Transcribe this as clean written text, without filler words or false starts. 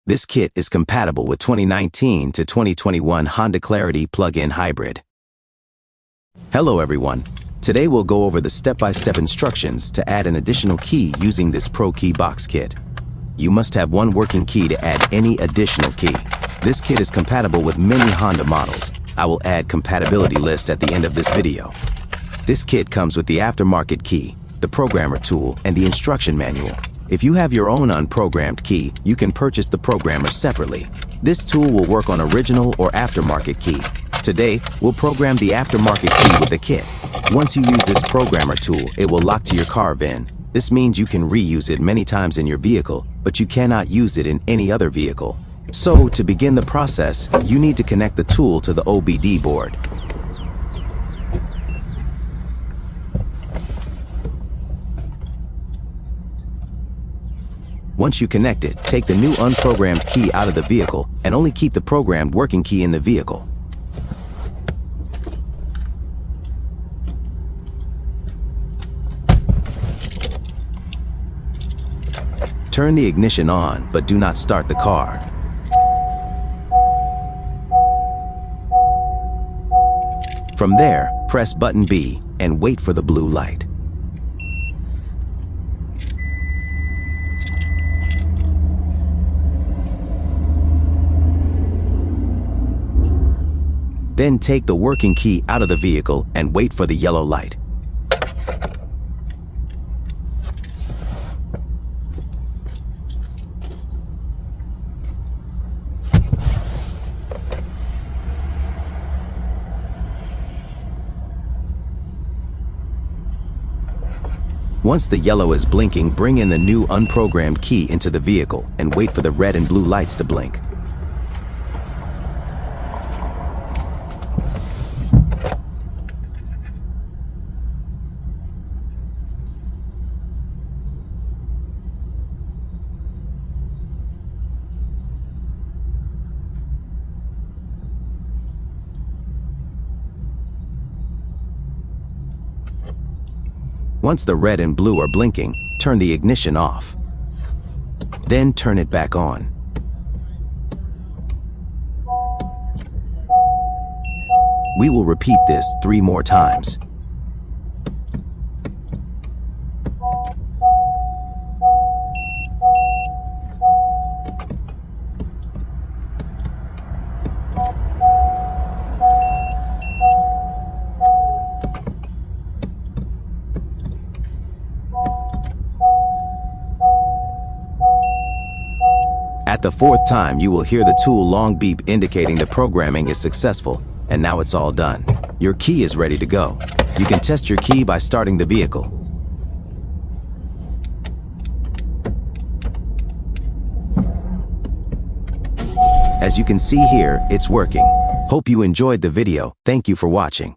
This kit is compatible with 2019 to 2021 Honda Clarity plug-in hybrid. Hello everyone. Today we'll go over the step-by-step instructions to add an additional key using this ProKeyBox kit. You must have one working key to add any additional key. This kit is compatible with many Honda models. I will add compatibility list at the end of this video. This kit comes with the aftermarket key, the programmer tool, and the instruction manual. If you have your own unprogrammed key, you can purchase the programmer separately. This tool will work on original or aftermarket key. Today, we'll program the aftermarket key with the kit. Once you use this programmer tool, it will lock to your car VIN. This means you can reuse it many times in your vehicle, but you cannot use it in any other vehicle. So, to begin the process, you need to connect the tool to the OBD board. Once you connect it, take the new unprogrammed key out of the vehicle and only keep the programmed working key in the vehicle. Turn the ignition on, but do not start the car. From there, press button B and wait for the blue light. Then take the working key out of the vehicle and wait for the yellow light. Once the yellow is blinking, bring in the new unprogrammed key into the vehicle and wait for the red and blue lights to blink. Once the red and blue are blinking, turn the ignition off. Then turn it back on. We will repeat this 3 more times. At the 4th time, you will hear the tool long beep indicating the programming is successful, and now it's all done. Your key is ready to go. You can test your key by starting the vehicle. As you can see here, it's working. Hope you enjoyed the video. Thank you for watching.